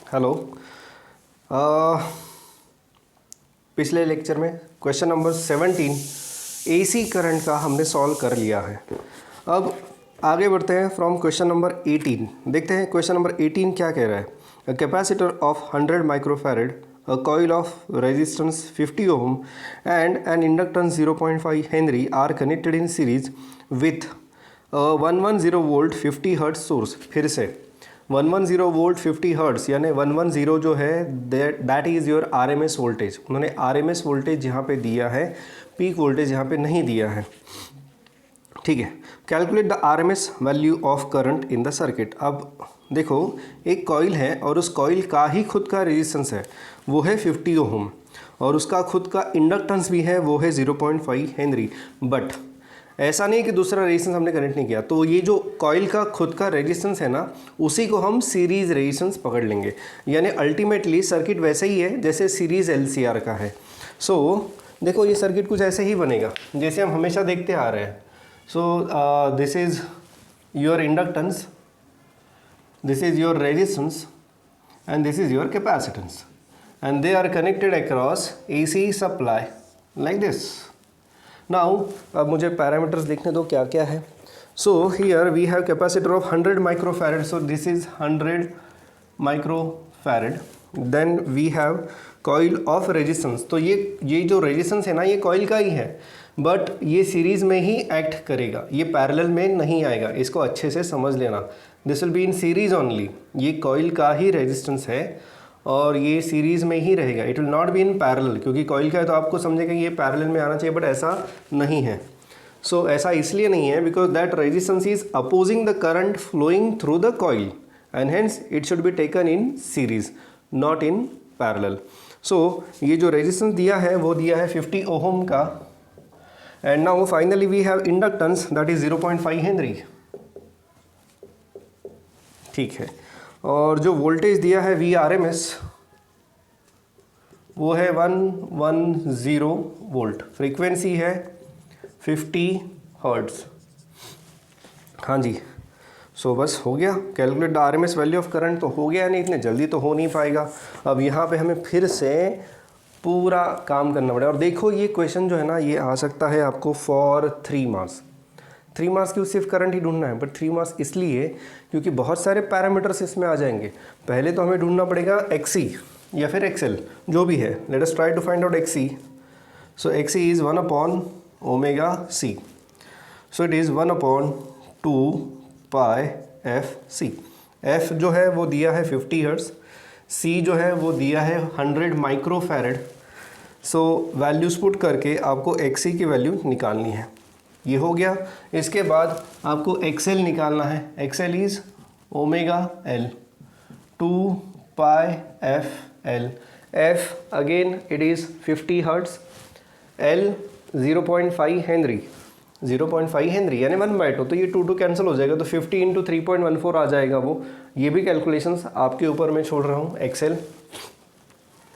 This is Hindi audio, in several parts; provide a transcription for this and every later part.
हेलो। पिछले लेक्चर में क्वेश्चन नंबर 17 एसी करंट का हमने सॉल्व कर लिया है। अब आगे बढ़ते हैं फ्रॉम क्वेश्चन नंबर 18। देखते हैं क्वेश्चन नंबर 18 क्या कह रहा है। A capacitor of 100 microfarad, a coil of resistance 50 ohm and an inductance 0.5 henry are connected in series with 110 volt 50 hertz source. फिर से 110 वोल्ट 50 हर्ट्स यानी 110 जो है that is your RMS voltage. उन्होंने आरएमएस वोल्टेज यहाँ पे दिया है, पीक वोल्टेज यहाँ पे नहीं दिया है। ठीक है, calculate the RMS value of current in the circuit. अब देखो एक कॉइल है और उस कॉइल का ही खुद का रेजिस्टेंस है, वो है 50 ओम, और उसका खुद का इंडक्टेंस भी है, वो है 0.5 हेनरी। बट ऐसा नहीं कि दूसरा रेजिस्टेंस हमने कनेक्ट नहीं किया, तो ये जो कॉइल का खुद का रेजिस्टेंस है ना, उसी को हम सीरीज़ रेजिस्टेंस पकड़ लेंगे। यानी अल्टीमेटली सर्किट वैसे ही है जैसे सीरीज़ एलसीआर का है। सो देखो ये सर्किट कुछ ऐसे ही बनेगा जैसे हम हमेशा देखते आ रहे हैं। So this is your inductance, this is your resistance and this is your capacitance, and they are connected across AC supply like this. Now अब मुझे पैरामीटर्स देखने दो क्या क्या है। So here we have capacitor of 100 microfarad, so this is 100 microfarad. Then we have coil of resistance, तो ये जो रेजिस्टेंस है ना, ये कॉइल का ही है, बट ये सीरीज़ में ही एक्ट करेगा, ये पैरेलल में नहीं आएगा। इसको अच्छे से समझ लेना, this will be in series only. ये कॉइल का ही रेजिस्टेंस है और ये सीरीज़ में ही रहेगा, it will not be in parallel, क्योंकि कॉइल का है तो आपको समझेगा ये पैरेलल में आना चाहिए, बट ऐसा नहीं है। सो ऐसा इसलिए नहीं है because that resistance is opposing the current flowing through the coil and hence it should be taken in series not in parallel. So ये जो रेजिस्टेंस दिया है वो दिया है 50 ओहम का, and now finally we have inductance that is 0.5 henry. ठीक है, और जो वोल्टेज दिया है वी आर एम एस वो है 110 वोल्ट, फ्रीक्वेंसी है 50 हर्ट्ज। हाँ जी, सो बस हो गया। Calculate the R M S value of current तो हो गया, नहीं इतने जल्दी तो हो नहीं पाएगा। अब यहाँ पे हमें फिर से पूरा काम करना पड़ेगा। और देखो ये क्वेश्चन जो है ना, ये आ सकता है आपको फॉर 3 मार्क्स। 3 मार्क्स की सिर्फ करंट ही ढूंढना है, बट 3 मार्क्स इसलिए क्योंकि बहुत सारे पैरामीटर्स इसमें आ जाएंगे। पहले तो हमें ढूंढना पड़ेगा एक्सी या फिर एक्सएल, जो भी है। Let us try to find out X C. So X C is omega C, so it is 1/2 pi F C. F जो है वो दिया है 50 हर्ट्ज, सी जो है वो दिया है 100 माइक्रोफैरड। सो वैल्यूज पुट करके आपको एक्सी की वैल्यू निकालनी है। ये हो गया। इसके बाद आपको एक्सएल निकालना है। XL is omega L 2 pi F L. F again it is 50 hertz, L 0.5 Henry, 0.5 Henry यानी 1/2, तो ये 2 कैंसिल हो जाएगा, तो 50 इंटू 3.14 आ जाएगा वो। ये भी कैलकुलेशंस आपके ऊपर मैं छोड़ रहा हूँ। XL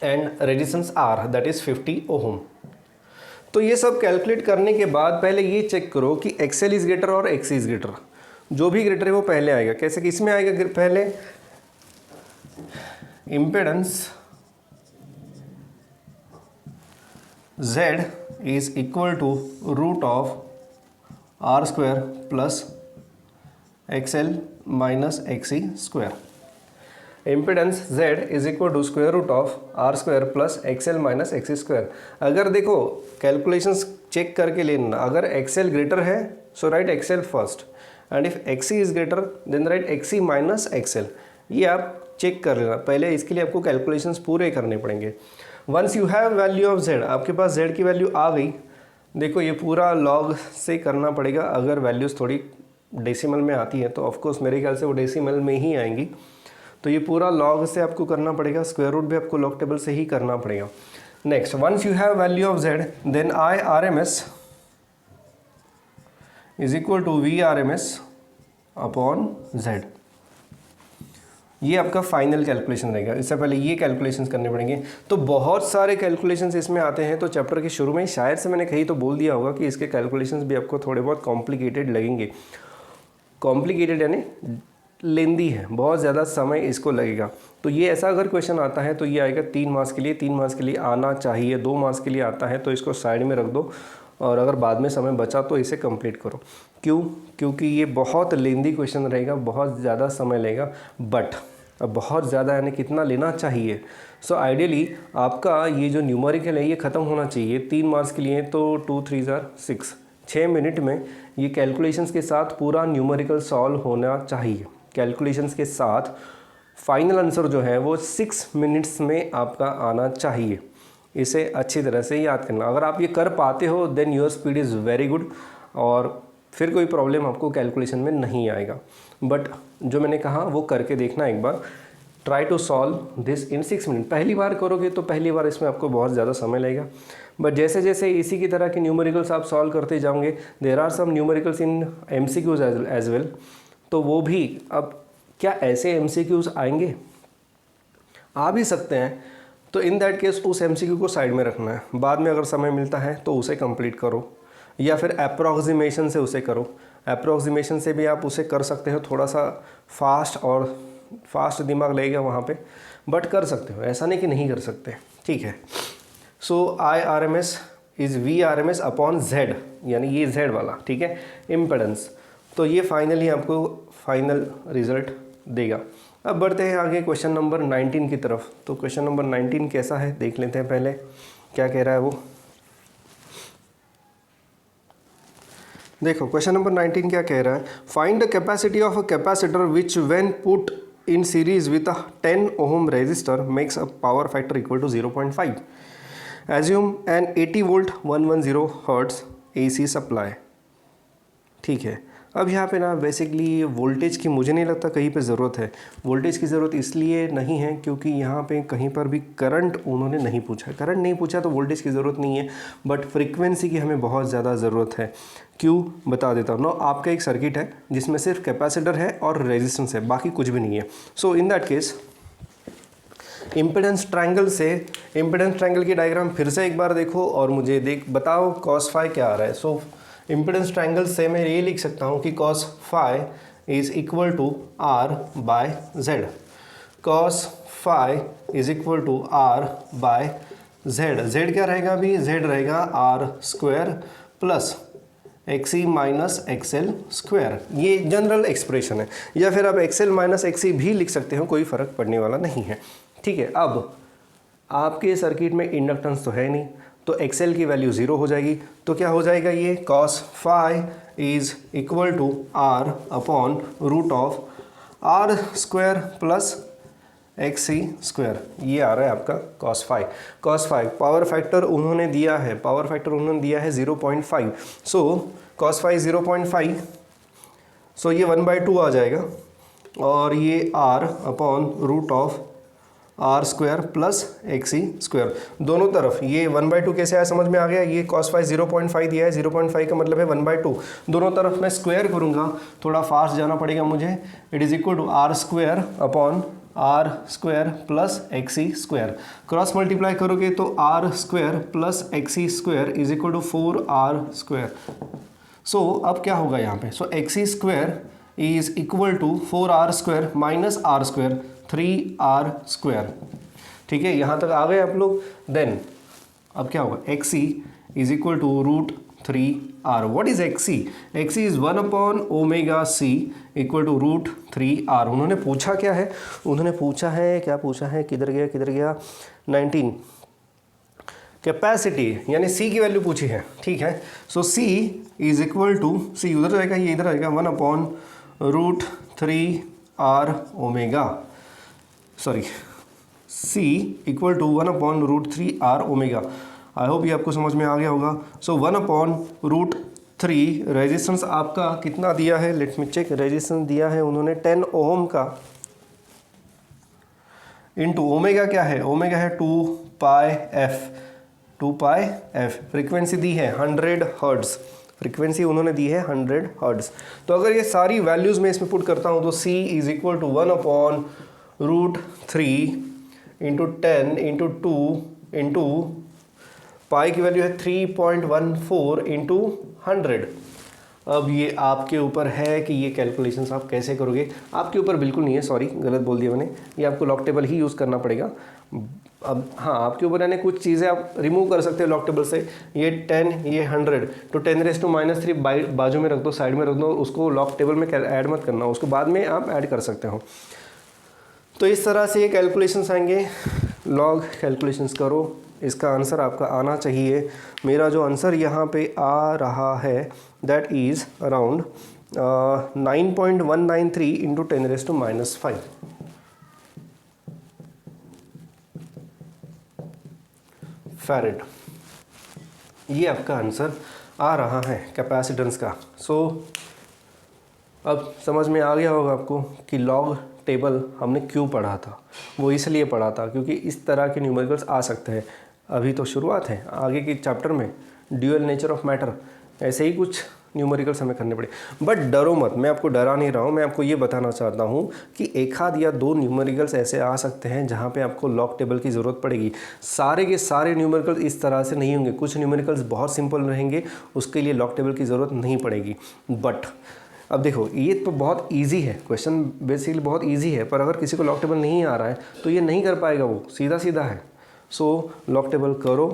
and resistance R that is 50 ohm. तो ये सब कैलकुलेट करने के बाद पहले ये चेक करो कि एक्सएल इज ग्रेटर और एक्सी इज ग्रेटर। जो भी ग्रेटर है वो पहले आएगा। कैसे, किसमें आएगा पहले? Impedance Z is equal to root of R square plus XL minus XC square. Impedance Z is equal to square root of R square plus XL minus XC square. अगर देखो कैलकुलेशंस चेक करके लेना, अगर एक्सएल ग्रेटर है so write X L first, and if X C is greater then write X C minus X L. ये आप चेक कर लेना पहले, इसके लिए आपको कैलकुलेशंस पूरे करने पड़ेंगे। Once you have value of Z, आपके पास Z की वैल्यू आ गई। देखो ये पूरा लॉग से करना पड़ेगा। अगर वैल्यूज़ थोड़ी डेसिमल में आती है तो ऑफकोर्स मेरे ख्याल से वो डेसिमल में ही आएंगी, तो ये पूरा लॉग से आपको करना पड़ेगा। स्क्वायर रूट भी आपको लॉग टेबल से ही करना पड़ेगा। Next, once you have value of Z then I R M S is equal to V R M S upon Z। ये आपका फाइनल कैलकुलेशन रहेगा। इससे पहले ये कैलकुलेशंस करने पड़ेंगे। तो बहुत सारे कैलकुलेशंस इसमें आते हैं, तो चैप्टर के शुरू में शायद से मैंने कहीं तो बोल दिया होगा कि इसके कैलकुलेशंस भी आपको थोड़े बहुत कॉम्प्लिकेटेड लगेंगे। कॉम्प्लिकेटेड यानी लेंदी है, बहुत ज़्यादा समय इसको लगेगा। तो ये ऐसा अगर क्वेश्चन आता है तो ये आएगा 3 मार्क्स के लिए, 3 मार्क्स के लिए आना चाहिए। 2 मार्क्स के लिए आता है तो इसको साइड में रख दो और अगर बाद में समय बचा तो इसे कंप्लीट करो। क्यों? क्योंकि ये बहुत लेंदी क्वेश्चन रहेगा, बहुत ज़्यादा समय लेगा। बट अब बहुत ज़्यादा यानी कितना लेना चाहिए? सो आइडियली आपका ये जो न्यूमेरिकल है ये ख़त्म होना चाहिए 3 मार्क्स के लिए। तो 2 3 6, 6 मिनट में ये कैलकुलेशंस के साथ पूरा न्यूमेरिकल सॉल्व होना चाहिए। कैलकुलेशंस के साथ फाइनल आंसर जो है वो 6 मिनट्स में आपका आना चाहिए। इसे अच्छी तरह से याद करना। अगर आप ये कर पाते हो then your speed is very good और फिर कोई प्रॉब्लम आपको कैलकुलेशन में नहीं आएगा। बट जो मैंने कहा वो करके देखना एक बार। Try to solve this in 6 minute. पहली बार करोगे तो पहली बार इसमें आपको बहुत ज़्यादा समय लगेगा, बट जैसे जैसे इसी की तरह के न्यूमेरिकल्स आप सॉल्व करते जाओगे, there are some numericals in MCQs as well, तो वो भी अब क्या ऐसे MCQs आएंगे? आ भी सकते हैं। तो इन दैट केस उस MCQ को साइड में रखना है, बाद में अगर समय मिलता है तो उसे कंप्लीट करो या फिर अप्रॉक्सीमेशन से उसे करो। अप्रॉक्सीमेशन से भी आप उसे कर सकते हो, थोड़ा सा फास्ट दिमाग लगेगा वहाँ पे, बट कर सकते हो, ऐसा नहीं कि नहीं कर सकते। ठीक है। सो IRMS is VRMS upon Z, यानी ये Z वाला, ठीक है, इम्पेडेंस। तो ये फाइनली आपको फाइनल रिजल्ट देगा। अब बढ़ते हैं आगे क्वेश्चन नंबर 19 की तरफ। तो क्वेश्चन नंबर 19 कैसा है देख लेते हैं पहले, क्या कह रहा है वो। देखो क्वेश्चन नंबर 19 क्या कह रहा है, find the capacity of a capacitor which when put in series with a 10 ohm resistor makes a power factor equal to 0.5। Assume an 80 volt 110 hertz AC सप्लाई। ठीक है। अब यहाँ पे ना बेसिकली वोल्टेज की मुझे नहीं लगता कहीं पे ज़रूरत है। वोल्टेज की ज़रूरत इसलिए नहीं है क्योंकि यहाँ पे कहीं पर भी करंट उन्होंने नहीं पूछा। करंट नहीं पूछा तो वोल्टेज की ज़रूरत नहीं है, बट फ्रीक्वेंसी की हमें बहुत ज़्यादा ज़रूरत है। क्यों, बता देता हूँ। आपका एक सर्किट है जिसमें सिर्फ कैपेसिटर है और रेजिस्टेंस है, बाकी कुछ भी नहीं है। So in that case impedance triangle की डायग्राम फिर से एक बार देखो और मुझे बताओ cos फाई क्या आ रहा है। सो इम्पिडेंस ट्रायंगल से मैं ये लिख सकता हूँ कि cos phi is equal to R by Z। cos phi is equal to R by Z। Z क्या रहेगा अभी? Z रहेगा R square plus XE minus XL square. ये जनरल एक्सप्रेशन है, या फिर आप XL माइनस XE भी लिख सकते हो, कोई फ़र्क पड़ने वाला नहीं है। ठीक है। अब आपके सर्किट में इंडक्टेंस तो है नहीं, तो XL की वैल्यू 0 हो जाएगी। तो क्या हो जाएगा ये cos phi is equal to R upon root of R square plus XC square. ये आ रहा है आपका cos phi. cos phi power factor उन्होंने दिया है, 0.5। सो cos फाई 0.5, सो ये 1/2 आ जाएगा और ये R upon root of R square plus XC square. दोनों तरफ ये 1/2 कैसे आया समझ में आ गया। ये cos फाई 0.5 दिया है, 0.5 का मतलब है 1/2। दोनों तरफ मैं स्क्वायर करूँगा, थोड़ा फास्ट जाना पड़ेगा मुझे। It is equal to R square upon R square plus XC square. Cross multiply करोगे तो R square plus XC square is equal to 4R square. So अब क्या होगा यहाँ पे? So XC square is equal to 4R square minus R square 3R square. ठीक है, यहाँ तक आ गए आप लोग। देन अब क्या होगा? XC is equal to root 3R। What is XC? XC is 1 upon omega C equal to root 3R। उन्होंने पूछा क्या है? उन्होंने पूछा है, क्या पूछा है, किधर गया 19 कैपेसिटी यानी C की वैल्यू पूछी है। ठीक है। So C is equal to, C उधर रहेगा, ये इधर रहेगा, 1 upon root 3R omega, sorry C equal to 1 upon root 3R omega. I hope ये आपको समझ में आ गया होगा। सो 1 अपॉन रूट 3 रेजिस्टेंस आपका कितना दिया है? Let me check. रेजिस्टेंस दिया है उन्होंने 10 ओम का, इनटू ओमेगा क्या है? ओमेगा है 2 पाई एफ। फ्रीक्वेंसी दी है 100 हर्ट्ज। फ्रीक्वेंसी उन्होंने दी है 100 हर्ट्ज। तो अगर ये सारी वैल्यूज़ मैं इसमें पुट करता हूँ तो C is equal to 1 upon root 3 into 10 into 2 into pi की वैल्यू है 3.14 इंटू 100। अब ये आपके ऊपर है कि ये कैलकुलेशंस आप कैसे करोगे। आपके ऊपर बिल्कुल नहीं है, सॉरी गलत बोल दिया मैंने, ये आपको लॉग टेबल ही यूज़ करना पड़ेगा। अब हाँ, आपके ऊपर यानी कुछ चीज़ें आप रिमूव कर सकते हो लॉग टेबल से। ये 10, ये 100, तो 10⁻³ बाजू में रख दो, साइड में रख दो, उसको लॉग टेबल में ऐड मत करना, उसको बाद में आप ऐड कर सकते हो। तो इस तरह से ये कैलकुलेशंस आएंगे, लॉग कैलकुलेशंस करो, इसका आंसर आपका आना चाहिए। मेरा जो आंसर यहाँ पे आ रहा है that is around 9.193 into 10⁻⁵ farad. ये आपका आंसर आ रहा है कैपेसिटेंस का। सो अब समझ में आ गया होगा आपको कि लॉग टेबल हमने क्यों पढ़ा था। वो इसलिए पढ़ा था क्योंकि इस तरह के न्यूमेरिकल्स आ सकते हैं। अभी तो शुरुआत है, आगे के चैप्टर में ड्यूअल नेचर ऑफ मैटर ऐसे ही कुछ न्यूमेरिकल्स हमें करने पड़े। बट डरो मत, मैं आपको डरा नहीं रहा हूँ, मैं आपको ये बताना चाहता हूँ कि एक आध या दो न्यूमेरिकल्स ऐसे आ सकते हैं जहाँ पे आपको लॉग टेबल की ज़रूरत पड़ेगी। सारे के सारे न्यूमेरिकल्स इस तरह से नहीं होंगे, कुछ न्यूमेरिकल्स बहुत सिंपल रहेंगे, उसके लिए लॉग टेबल की ज़रूरत नहीं पड़ेगी। बट अब देखो, ये तो बहुत इजी है, क्वेश्चन बेसिकली बहुत इजी है, पर अगर किसी को लॉग टेबल नहीं आ रहा है तो ये नहीं कर पाएगा, वो सीधा सीधा है। सो लॉग टेबल करो,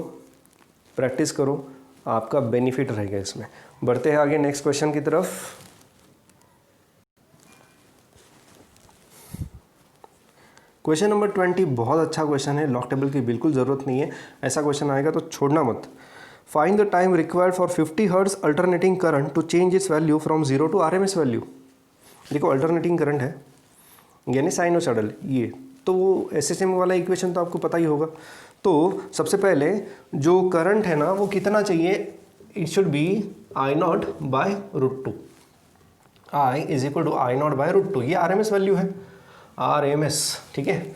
प्रैक्टिस करो, आपका बेनिफिट रहेगा इसमें। बढ़ते हैं आगे नेक्स्ट क्वेश्चन की तरफ। क्वेश्चन नंबर 20 बहुत अच्छा क्वेश्चन है, लॉग टेबल की बिल्कुल ज़रूरत नहीं है। ऐसा क्वेश्चन आएगा तो छोड़ना मत। Find the time required for 50 hertz alternating current to change its value from 0 to RMS value. देखो अल्टरनेटिंग करंट है यानी साइनोसॉइडल, ये तो वो SHM वाला इक्वेशन तो आपको पता ही होगा। तो सबसे पहले जो करंट है ना वो कितना चाहिए, it should be I0/√2। I is equal to I0/√2, ये RMS वैल्यू है, RMS, ठीक है।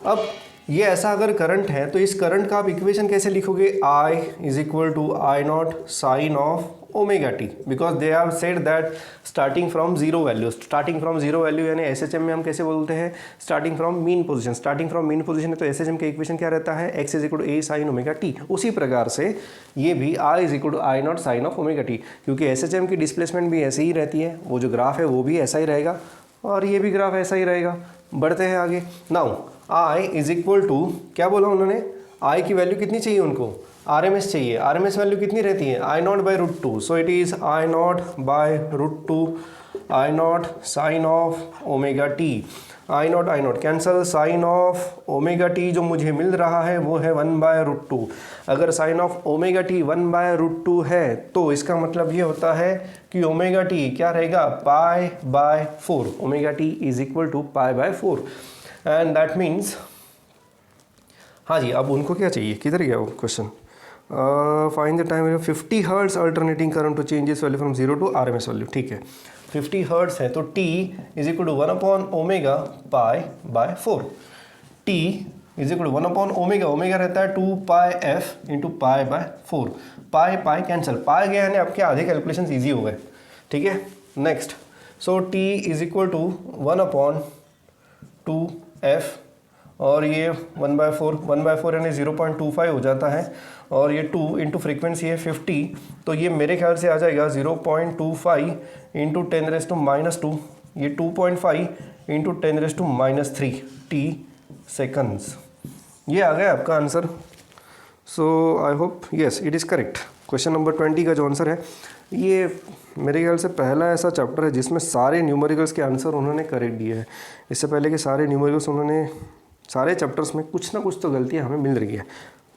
अब ये ऐसा अगर करंट है तो इस करंट का आप इक्वेशन कैसे लिखोगे, I is equal to I0 sine of omega t, because they have said that starting from zero value. Starting from zero value यानी SHM में हम कैसे बोलते हैं, starting from mean position. Starting from mean position है तो SHM का इक्वेशन क्या रहता है, x is equal to a sine omega t. उसी प्रकार से ये भी I is equal to I0 sine of omega T, क्योंकि SHM की डिस्प्लेसमेंट भी ऐसे ही रहती है, वो जो ग्राफ है वो भी ऐसा ही रहेगा और ये भी ग्राफ ऐसा ही रहेगा। बढ़ते हैं आगे। Now I is equal to, क्या बोला उन्होंने, I की वैल्यू कितनी चाहिए उनको, RMS चाहिए। RMS वैल्यू कितनी रहती है, I0/√2, so it is I0/√2 I0 sine of omega t. I0 cancel, sine of omega t जो मुझे मिल रहा है वो है 1/√2। अगर साइन ऑफ ओमेगा टी 1/√2 है तो इसका मतलब ये होता है कि ओमेगा टी क्या रहेगा, π/4। Omega T is equal to π/4 and that means, हाँ जी, अब उनको क्या चाहिए, किधर गया वो question, find the time 50 hertz alternating current to change its value from 0 to RMS value. ठीक है, 50 हर्ट्ज है तो T is equal to omega π/4। T is equal to omega, omega रहता है 2πf इंटू π/4। पाई कैंसिल, पाई गया है आपके आधे कैलकुलेशन ईजी हो गए। ठीक है, next, so T is equal to 1/2f और ये 1/4 यानी 0.25 हो जाता है, और ये 2 इंटू फ्रिक्वेंसी है 50, तो ये मेरे ख्याल से आ जाएगा 0.25 इंटू 10⁻², ये 2.5 इंटू 10⁻³ t सेकंड्स। ये आ गया आपका answer. So I hope yes it is correct. Question number 20 का जो आंसर है, ये मेरे ख्याल से पहला ऐसा चैप्टर है जिसमें सारे न्यूमेरिकल्स के आंसर उन्होंने करेक्ट दिए हैं। इससे पहले के सारे न्यूमेरिकल्स उन्होंने, सारे चैप्टर्स में कुछ ना कुछ तो गलतियां हमें मिल रही है।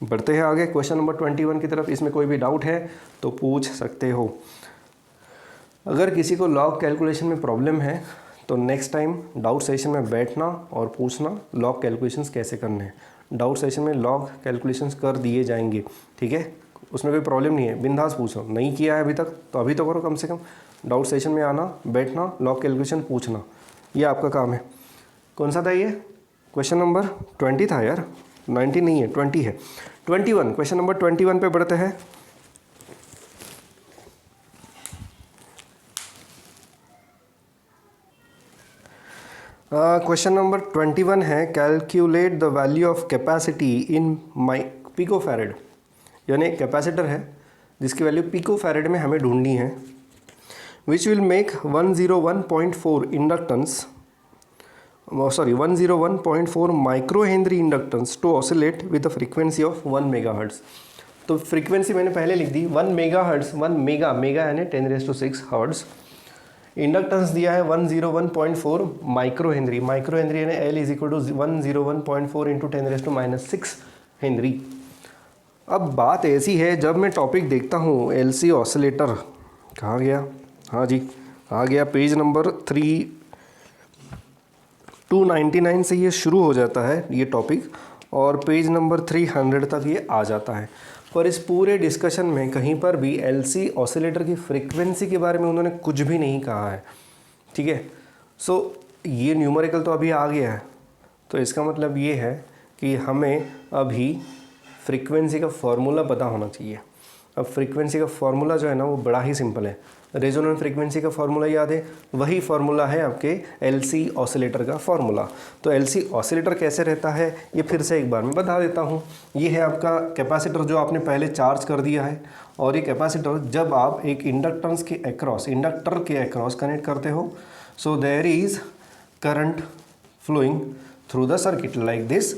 बढ़ते हैं आगे क्वेश्चन नंबर 21 की तरफ। इसमें कोई भी डाउट है तो पूछ सकते हो। अगर किसी को लॉग कैलकुलेशन में प्रॉब्लम है तो नेक्स्ट टाइम डाउट सेशन में बैठना और पूछना लॉग कैलकुलेशंस कैसे करने हैं। डाउट सेशन में लॉग कैलकुलेशंस कर दिए जाएंगे, ठीक है, उसमें कोई प्रॉब्लम नहीं है, बिंदास पूछो। नहीं किया है अभी तक तो अभी तो करो, कम से कम डाउट सेशन में आना, बैठना, लॉग कैलकुलेशन पूछना, ये आपका काम है। कौन सा था ये? क्वेश्चन नंबर 20 था यार, 19 नहीं है, 20 है। 21, क्वेश्चन नंबर 21 पे बढ़ते हैं। क्वेश्चन नंबर 21 है, calculate the value of capacity in picofarad, यानी कैपेसिटर है जिसकी वैल्यू पिकोफैरेड में हमें ढूंढनी है। Which will make 101.4 inductance 101.4 micro henry inductance to oscillate with the frequency of 1 megahertz. तो फ्रीक्वेंसी मैंने पहले लिख दी 1 मेगाहर्ट्ज़, 1 मेगा यानी 10⁻⁶ हर्ट्ज़। इंडक्टेंस दिया है 101.4 माइक्रो हेनरी यानी L is equal to 101.4 into 10⁻⁻⁶ henry. अब बात ऐसी है, जब मैं टॉपिक देखता हूँ LC ऑसिलेटर, कहाँ गया, हाँ जी आ गया, पेज नंबर 299 से ये शुरू हो जाता है ये टॉपिक और पेज नंबर 300 तक ये आ जाता है। पर इस पूरे डिस्कशन में कहीं पर भी LC ऑसिलेटर की फ्रीक्वेंसी के बारे में उन्होंने कुछ भी नहीं कहा है, ठीक है। सो ये न्यूमेरिकल तो अभी आ गया है, तो इसका मतलब ये है कि हमें अभी फ्रीक्वेंसी का फॉर्मूला पता होना चाहिए। अब फ्रीक्वेंसी का फॉर्मूला जो है ना वो बड़ा ही सिंपल है। रेजोनेंट फ्रीक्वेंसी का फॉर्मूला याद है, वही फॉर्मूला है आपके LC ऑसिलेटर का फॉर्मूला। तो LC ऑसिलेटर कैसे रहता है ये फिर से एक बार मैं बता देता हूँ। ये है आपका कैपेसिटर जो आपने पहले चार्ज कर दिया है, और ये कैपेसिटर जब आप एक इंडक्टर के अक्रॉस कनेक्ट करते हो, so there is current flowing through the circuit like this,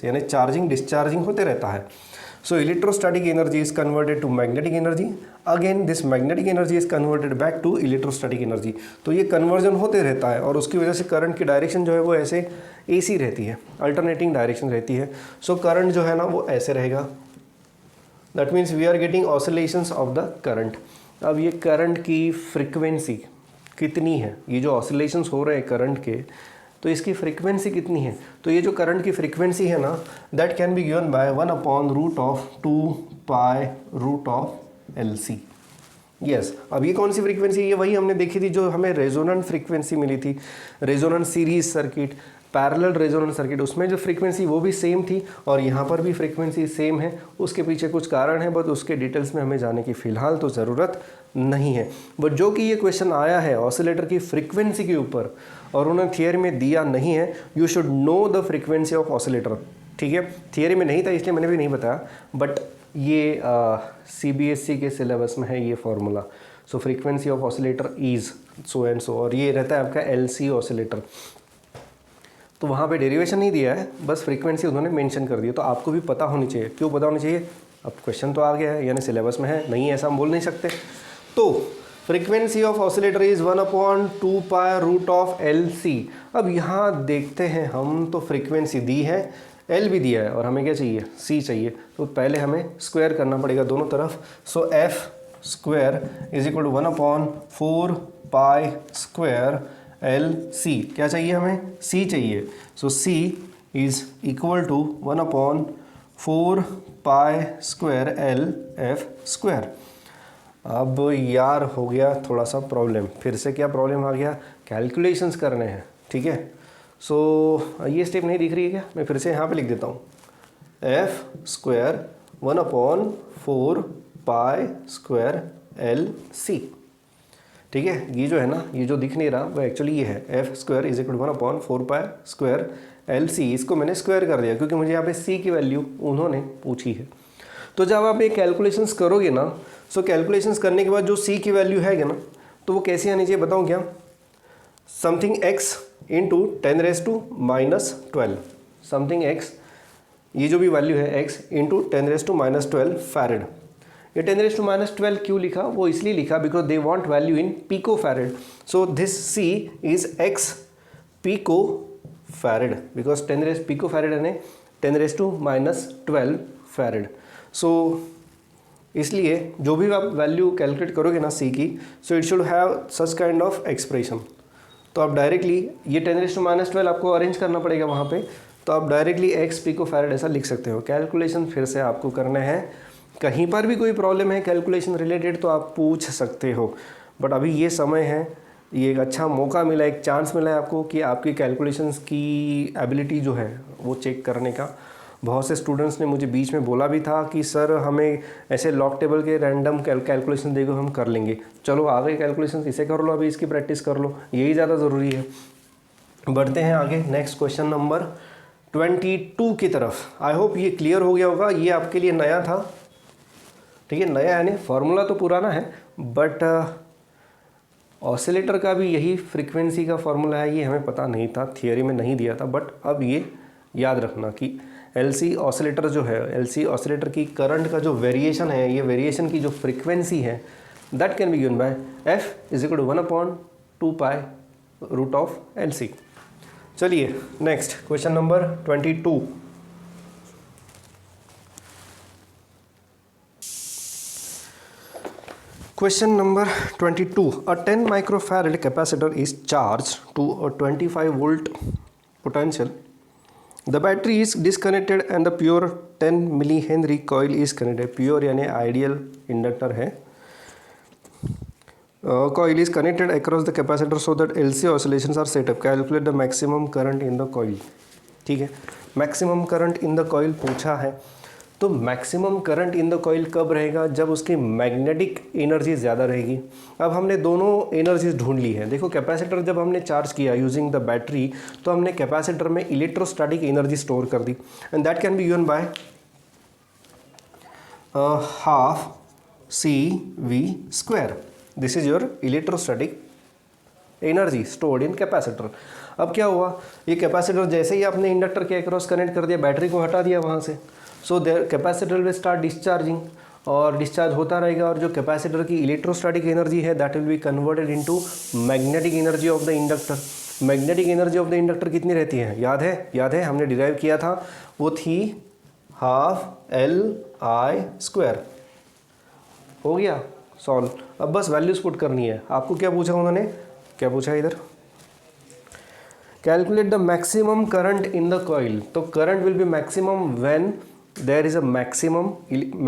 यानी चार्जिंग डिस्चार्जिंग होते रहता है। So electrostatic energy is converted to magnetic energy. Again this magnetic energy is converted back to electrostatic energy. तो ये कन्वर्जन होते रहता है और उसकी वजह से करंट की डायरेक्शन जो है वो ऐसे AC रहती है, अल्टरनेटिंग डायरेक्शन रहती है। सो करंट जो है ना वो ऐसे रहेगा। That means we are getting oscillations of the current. अब ये करंट की फ्रिक्वेंसी कितनी है, ये जो ऑसिलेशंस हो रहे हैं करंट के, तो इसकी फ्रीक्वेंसी कितनी है। तो ये जो करंट की फ्रीक्वेंसी है ना, that can be given bye 1/√2π√LC। Yes, अब ये कौन सी फ्रीक्वेंसी है, वही हमने देखी थी जो हमें रेजोनेंट फ्रीक्वेंसी मिली थी। Resonant series circuit, parallel resonant circuit, उसमें जो फ्रीक्वेंसी वो भी सेम थी और यहाँ पर भी फ्रीक्वेंसी सेम है। उसके पीछे कुछ कारण है, बट उसके डिटेल्स में हमें जाने की फ़िलहाल तो ज़रूरत नहीं है। बट जो कि ये क्वेश्चन आया है ऑसिलेटर की फ्रीक्वेंसी के ऊपर और उन्होंने थियरी में दिया नहीं है, you should know the frequency of oscillator, ठीक है। थियरी में नहीं था इसलिए मैंने भी नहीं बताया, बट ये CBSE के सिलेबस में है ये formula. So frequency of oscillator is so and so, और ये रहता है आपका LC ऑसिलेटर। तो वहाँ पे डेरिवेशन नहीं दिया है, बस फ्रीक्वेंसी उन्होंने मेंशन कर दी, तो आपको भी पता होनी चाहिए। क्यों पता होनी चाहिए, अब क्वेश्चन तो आ गया है यानी सिलेबस में है, नहीं ऐसा हम बोल नहीं सकते। तो frequency of oscillator is 1/2π√LC। अब यहाँ देखते हैं हम, तो फ्रीक्वेंसी दी है, L भी दिया है और हमें क्या चाहिए, C चाहिए। तो पहले हमें स्क्वायर करना पड़ेगा दोनों तरफ। So F square is equal to 1/4π²LC। क्या चाहिए हमें, C चाहिए। So C is equal to 1/4π²LF²। अब यार हो गया थोड़ा सा प्रॉब्लम, फिर से क्या प्रॉब्लम आ गया, कैलकुलेशंस करने हैं, ठीक है। सो ये स्टेप नहीं दिख रही है क्या, मैं फिर से यहाँ पे लिख देता हूँ, F² 1/4π²LC, ठीक है। ये जो है ना, ये जो दिख नहीं रहा वो एक्चुअली ये है, F² is equal to 1/4π²LC। इसको मैंने स्क्वायर कर दिया क्योंकि मुझे यहाँ पे C की वैल्यू उन्होंने पूछी है। तो जब आप ये कैलकुलेशंस करोगे ना, सो कैलकुलेशंस करने के बाद जो C की वैल्यू है ना, तो वो कैसी आनी चाहिए बताऊँ क्या, something x into 10⁻⁻12, something x, ये जो भी वैल्यू है x इंटू 10⁻⁻12 फैरेड। ये 10⁻⁻12 क्यों लिखा, वो इसलिए लिखा because they want value in pico farad. So this C is x pico farad, because 10 pico farad यानी 10⁻⁻12 फैरेड। सो इसलिए जो भी आप वैल्यू कैलकुलेट करोगे ना C की, so it should have such kind of expression. तो आप डायरेक्टली ये 10⁻⁻12 आपको अरेंज करना पड़ेगा वहाँ पे, तो आप डायरेक्टली x पिको फैरेड ऐसा लिख सकते हो। कैलकुलेशन फिर से आपको करना है, कहीं पर भी कोई प्रॉब्लम है कैलकुलेशन रिलेटेड तो आप पूछ सकते हो, बट अभी ये समय है, ये एक अच्छा मौका मिला, एक चांस मिला है आपको कि आपकी कैलकुलेशंस की एबिलिटी जो है वो चेक करने का। बहुत से स्टूडेंट्स ने मुझे बीच में बोला भी था कि सर हमें ऐसे लॉग टेबल के रैंडम कैलकुलेशन देखो हम कर लेंगे। चलो आगे कैलकुलेशन इसे कर लो, अभी इसकी प्रैक्टिस कर लो, यही ज़्यादा ज़रूरी है। बढ़ते हैं आगे नेक्स्ट क्वेश्चन नंबर 22 की तरफ। आई होप ये क्लियर हो गया होगा, ये आपके लिए नया था, ठीक है। नया यानी फार्मूला तो पुराना है बट ऑसिलेटर का भी यही फ्रीक्वेंसी का फॉर्मूला है, ये हमें पता नहीं था, थियोरी में नहीं दिया था, बट अब ये याद रखना कि एलसी ऑसिलेटर जो है, एलसी ऑसिलेटर की करंट का जो वेरिएशन है, ये वेरिएशन की जो फ्रीक्वेंसी है that can be given by F is equal to 1/2π√LC। चलिए next question number 22। Question number 22. A 10 microfarad capacitor is charged to a 25 volt potential. The battery is disconnected and the pure 10 millihenry coil is connected. Pure यानी ideal inductor है. Coil is connected across the capacitor so that LC oscillations are set up. Calculate the maximum current in the coil. ठीक है, maximum current in the coil पूछा है, तो maximum current in the coil कब रहेगा? जब उसकी मैग्नेटिक एनर्जी ज़्यादा रहेगी। अब हमने दोनों एनर्जीज ढूंढ ली है। देखो कैपेसिटर जब हमने चार्ज किया यूजिंग द बैटरी, तो हमने कैपेसिटर में इलेक्ट्रोस्टैटिक एनर्जी स्टोर कर दी and that can be given by half CV²। This is your electrostatic energy stored in capacitor. अब क्या हुआ, ये कैपेसिटर जैसे ही आपने इंडक्टर के अक्रॉस कनेक्ट कर दिया, बैटरी को हटा दिया वहाँ से, so there capacitor will start discharging और डिस्चार्ज होता रहेगा, और जो कैपेसिटर की इलेक्ट्रोस्टैटिक एनर्जी है that will be converted into magnetic energy of the inductor. Magnetic energy of the inductor कितनी रहती है? याद है हमने डिराइव किया था, वो थी हाफ LI²। हो गया सॉल्व। अब बस वैल्यूज पुट करनी है। आपको क्या पूछा उन्होंने, क्या पूछा इधर? Calculate the maximum current in the coil. तो current will be maximum when there is a maximum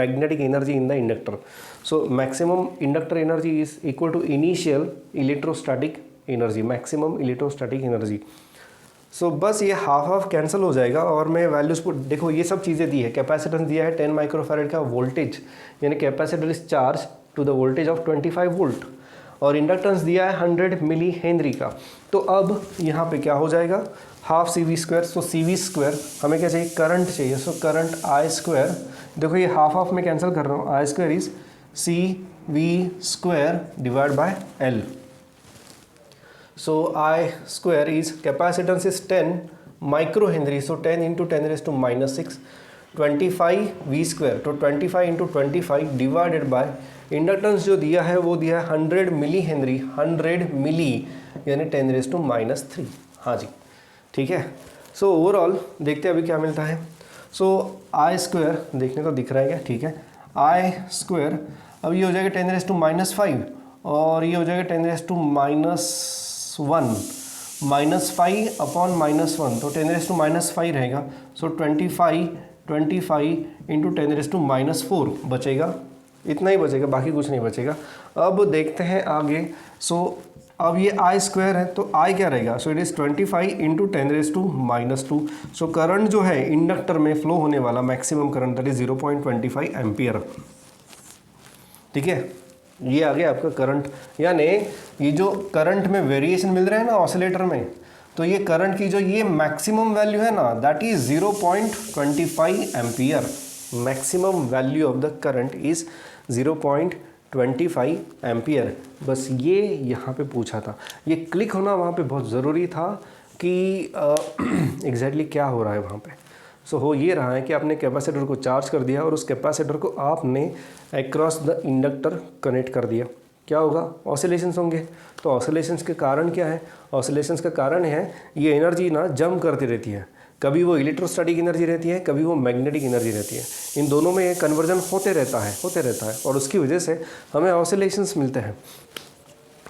magnetic energy in the inductor. So maximum inductor energy is equal to initial electrostatic energy, maximum electrostatic energy. So बस ये हाफ कैंसिल हो जाएगा और मैं वैल्यूज पुट, देखो ये सब चीज़ें दी है। कैपेसिटेंस दिया है 10 माइक्रोफैरेड का, वोल्टेज यानी capacitor is charge to the voltage of 25 volt, और इंडक्टेंस दिया है 100 मिली हेनरी का। तो अब यहाँ पे क्या हो जाएगा, हाफ CV²। सो CV² हमें क्या चाहिए, करंट चाहिए। सो करंट I², देखो ये हाफ में कैंसिल कर रहा हूँ, I² is CV² divide by L। So I² is capacitance is 10 micro Henry, so 10 into 10⁻⁻⁶, 25 V², तो 25 इंटू 25 डिवाइडेड बाय इंडक्टेंस जो दिया है वो दिया है 100 मिली हेनरी, 100 मिली यानी 10⁻⁻3। हाँ जी, ठीक है। सो ओवरऑल देखते हैं अभी क्या मिलता है। सो I² देखने को दिख रहा है क्या? ठीक है, I² अब ये हो जाएगा 10⁻⁻5 और ये हो जाएगा 10⁻⁻1 -5 अपॉन -1, तो 10⁻⁻5 रहेगा। सो 25 इंटू 10⁻⁻4 बचेगा, इतना ही बचेगा, बाकी कुछ नहीं बचेगा। अब देखते हैं आगे। सो अब ये I² है, तो I क्या रहेगा? सो it is 25 into 10⁻²। So current जो है इंडक्टर में फ्लो होने वाला maximum current that is 0.25 ampere. ठीक है, ये आ गया आपका करंट। यानी ये जो करंट में वेरिएशन मिल रहा है ना ऑसिलेटर में, तो ये करंट की जो ये मैक्सिमम वैल्यू है ना that is 0.25 ampere. Maximum value of the current is 0.25 ampere. बस ये यहाँ पे पूछा था, ये क्लिक होना वहाँ पे बहुत ज़रूरी था कि एग्जैक्टली क्या हो रहा है वहाँ पे। सो हो ये रहा है कि आपने कैपेसिटर को चार्ज कर दिया और उस कैपेसिटर को आपने अक्रॉस द इंडक्टर कनेक्ट कर दिया। क्या होगा? ऑसिलेशंस होंगे। तो ऑसिलेशंस के कारण क्या है? ऑसिलेशंस का कारण है ये एनर्जी ना जंप करती रहती है, कभी वो इलेक्ट्रोस्टैटिक एनर्जी रहती है, कभी वो मैग्नेटिक एनर्जी रहती है। इन दोनों में ये कन्वर्जन होते रहता है और उसकी वजह से हमें ऑसिलेशंस मिलते हैं।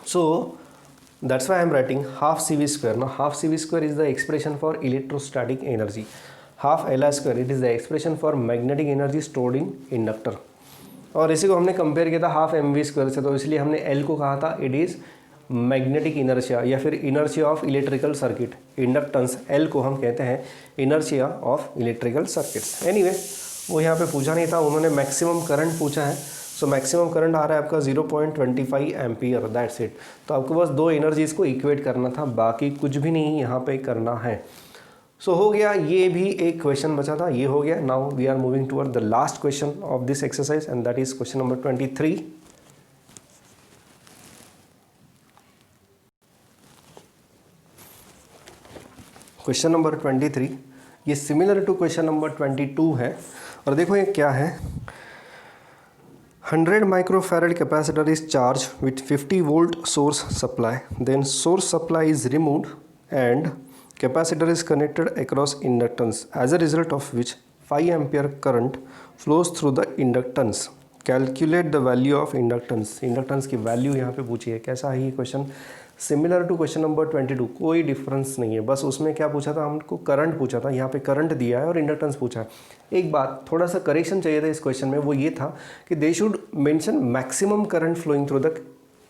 So that's why I am writing half CV²। ना half CV² is the expression for electrostatic energy, half LI² it is the expression for magnetic energy stored in inductor. और इसी को हमने कंपेयर किया था हाफ MV² से, तो इसलिए हमने L को कहा था इट इज़ मैग्नेटिक इनर्शिया या फिर inertia of electrical circuit. Inductance L को हम कहते हैं inertia of electrical circuits. Anyway वो यहाँ पे पूछा नहीं था, उन्होंने मैक्सिमम करंट पूछा है। सो मैक्सिमम करंट आ रहा है आपका 0.25 एम्पियर, दैट्स इट। तो आपको बस दो एनर्जीज़ को इक्वेट करना था, बाकी कुछ भी नहीं यहाँ पे करना है। सो हो गया, ये भी एक क्वेश्चन बचा था, ये हो गया। Now we are moving toward the last question of this exercise and that is question number 23। Question number 23 ये सिमिलर टू क्वेश्चन नंबर 22 है। और देखो ये क्या है, 100 microfarad capacitor is charged with 50 volt source supply, then source supply is removed and capacitor is connected across inductance, as a result of which 5 ampere current flows through the inductance. Calculate the value of inductance. Inductance की वैल्यू यहाँ पे पूछी है। कैसा है ये question? Similar to question number 22, कोई डिफरेंस नहीं है, बस उसमें क्या पूछा था हमको, करंट पूछा था, यहाँ पे करंट दिया है और इंडक्टेंस पूछा है। एक बात थोड़ा सा करेक्शन चाहिए था इस क्वेश्चन में, वो ये था कि they should mention maximum current flowing through the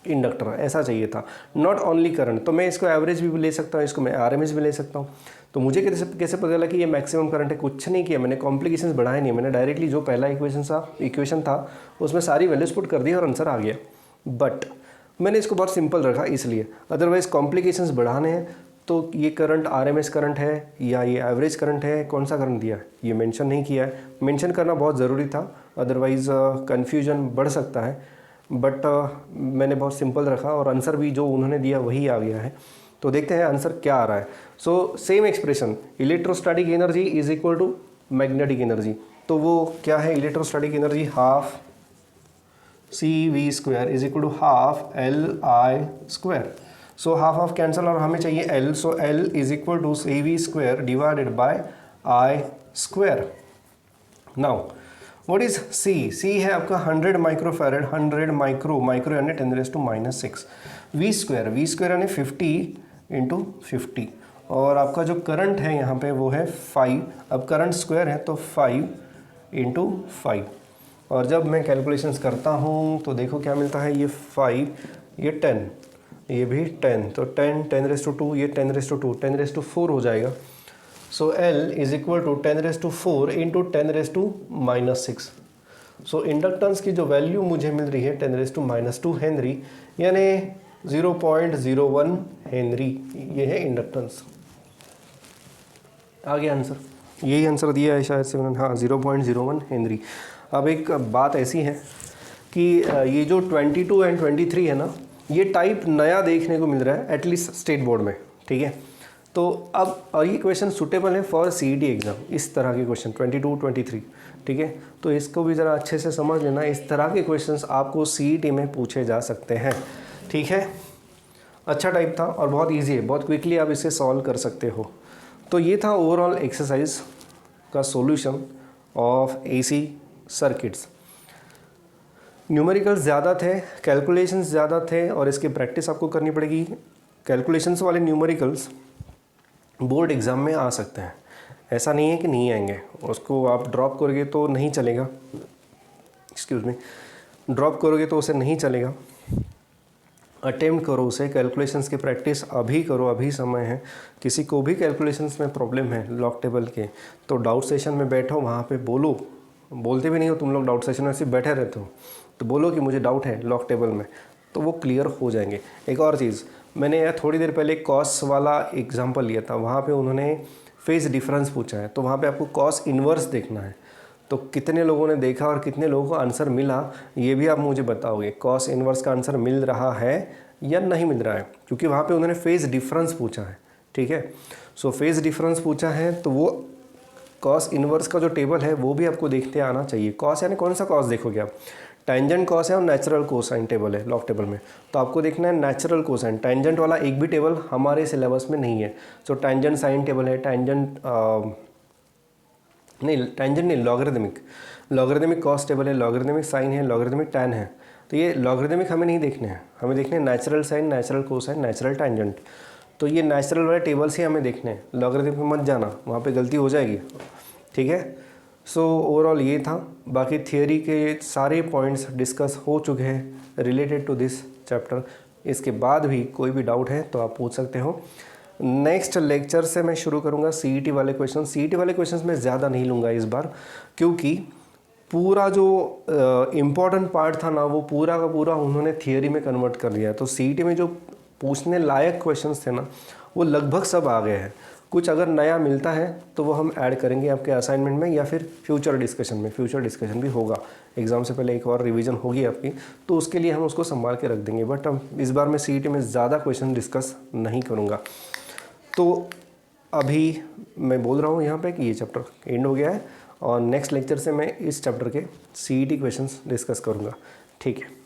inductor, ऐसा चाहिए था, नॉट ओनली करंट। तो मैं इसको एवरेज भी ले सकता हूँ, इसको मैं आरएमएस भी ले सकता हूँ। तो मुझे कैसे पता चला कि ये मैक्सिमम करंट है? कुछ नहीं किया मैंने, कॉम्प्लिकेशंस बढ़ाए नहीं, मैंने डायरेक्टली जो पहला इक्वेशन था उसमें सारी वैल्यूज पुट कर दी और आंसर आ गया। बट मैंने इसको बहुत सिंपल रखा इसलिए, अदरवाइज कॉम्प्लिकेशंस बढ़ाने हैं तो ये करंट आरएमएस करंट है या ये एवरेज करंट है, कौन सा करंट दिया है ये मेंशन नहीं किया है। मेंशन करना बहुत ज़रूरी था, अदरवाइज़ कन्फ्यूजन बढ़ सकता है। बट मैंने बहुत सिंपल रखा और आंसर भी जो उन्होंने दिया वही आ गया है। तो देखते हैं आंसर क्या आ रहा है। So same expression, electrostatic energy is equal to magnetic energy. तो वो क्या है, electrostatic energy half CV square is equal to half LI square. So half of cancel और हमें चाहिए L, so L is equal to CV square divided by I square. Now what is C? C है आपका 100 माइक्रोफैरड, 100 माइक्रो यानी 10⁻⁻⁶। V स्क्वायर यानी 50 इंटू 50 और आपका जो करंट है यहाँ पे वो है 5। अब करंट स्क्वायर है तो 5 इंटू 5 और जब मैं कैलकुलेशंस करता हूँ तो देखो क्या मिलता है, ये 5, ये 10, ये भी 10, तो 10 10⁻², ये 10⁻², 10⁻4 हो जाएगा। So L is equal to 10⁻4 into 10⁻⁻⁶। So inductance की जो वैल्यू मुझे मिल रही है 10⁻² हेनरी, यानी 0.01 हेनरी, ये है इंडक्टेंस। आ गया आंसर, यही आंसर दिया है शायद से मैंने, हाँ 0.01 हेनरी। अब एक बात ऐसी है कि ये जो 22 एंड 23 है ना, ये टाइप नया देखने को मिल रहा है एटलीस्ट स्टेट बोर्ड में, ठीक है। तो अब और ये क्वेश्चन सूटेबल है फॉर CET एग्ज़ाम, इस तरह के क्वेश्चन 22 23, ठीक है। तो इसको भी ज़रा अच्छे से समझ लेना, इस तरह के क्वेश्चंस आपको CET में पूछे जा सकते हैं, ठीक है। अच्छा टाइप था और बहुत इजी है, बहुत क्विकली आप इसे सॉल्व कर सकते हो। तो ये था ओवरऑल एक्सरसाइज का solution of AC circuits. Numericals ज़्यादा थे, कैलकुलेशंस ज़्यादा थे और इसकी प्रैक्टिस आपको करनी पड़ेगी। कैलकुलेशंस वाले न्यूमेरिकल्स बोर्ड एग्ज़ाम में आ सकते हैं, ऐसा नहीं है कि नहीं आएंगे। उसको आप ड्रॉप करोगे तो नहीं चलेगा, एक्सक्यूज़ मी, ड्रॉप करोगे तो उसे नहीं चलेगा। अटेम्प्ट करो उसे, कैलकुलेशंस की प्रैक्टिस अभी करो, अभी समय है। किसी को भी कैलकुलेशंस में प्रॉब्लम है लॉग टेबल के, तो डाउट सेशन में बैठो, वहाँ पे बोलो। बोलते भी नहीं हो तुम लोग डाउट सेशन में, सिर्फ बैठे रहते हो, तो बोलो कि मुझे डाउट है लॉग टेबल में, तो वो क्लियर हो जाएंगे। एक और चीज़, मैंने यार थोड़ी देर पहले कॉस वाला एग्जाम्पल लिया था, वहाँ पे उन्होंने फेज डिफरेंस पूछा है, तो वहाँ पे आपको कॉस इन्वर्स देखना है। तो कितने लोगों ने देखा और कितने लोगों को आंसर मिला, ये भी आप मुझे बताओगे। कॉस इन्वर्स का आंसर मिल रहा है या नहीं मिल रहा है, क्योंकि वहाँ पे उन्होंने फेज डिफरेंस पूछा है, ठीक है। सो फेज डिफरेंस पूछा है तो वो कॉस इन्वर्स का जो टेबल है वो भी आपको देखते आना चाहिए। कॉस यानी कौन सा कॉस देखोगे आप, टेंजेंट कॉस है और नेचुरल कोसाइन टेबल है लॉग टेबल में, तो आपको देखना है नेचुरल कोसाइन। टेंजेंट वाला एक भी टेबल हमारे सिलेबस में नहीं है। सो टेंजेंट साइन टेबल है, टेंजेंट नहीं, लॉगरिदमिक कॉस टेबल है, लॉगरिदमिक साइन है, लॉगरिदमिक टैन है। तो ये लॉगरिदमिक हमें नहीं देखने हैं, हमें देखने हैं natural sine, natural cosine, natural tangent. तो ये नेचुरल वाले टेबल्स ही हमें देखने हैं, लॉगरिदमिक में मत जाना, वहाँ पे गलती हो जाएगी, ठीक है। सो ओवरऑल ये था, बाकी थियोरी के सारे पॉइंट्स डिस्कस हो चुके हैं रिलेटेड टू दिस चैप्टर। इसके बाद भी कोई भी डाउट है तो आप पूछ सकते हो। नेक्स्ट लेक्चर से मैं शुरू करूँगा CET वाले क्वेश्चन। CET वाले क्वेश्चंस मैं ज़्यादा नहीं लूँगा इस बार, क्योंकि पूरा जो इम्पॉर्टेंट पार्ट था ना, वो पूरा का पूरा उन्होंने थियोरी में कन्वर्ट कर दिया। तो CET में जो पूछने लायक क्वेश्चंस थे ना, वो लगभग सब आ गए हैं। कुछ अगर नया मिलता है तो वो हम ऐड करेंगे आपके असाइनमेंट में या फिर फ्यूचर डिस्कशन में। फ्यूचर डिस्कशन भी होगा, एग्ज़ाम से पहले एक और रिवीजन होगी आपकी, तो उसके लिए हम उसको संभाल के रख देंगे। बट हम इस बार मैं CET में ज़्यादा क्वेश्चन डिस्कस नहीं करूँगा। तो अभी मैं बोल रहा हूँ यहाँ पे कि ये चैप्टर एंड हो गया है और नेक्स्ट लेक्चर से मैं इस चैप्टर के CET क्वेश्चंस डिस्कस करूँगा। ठीक है।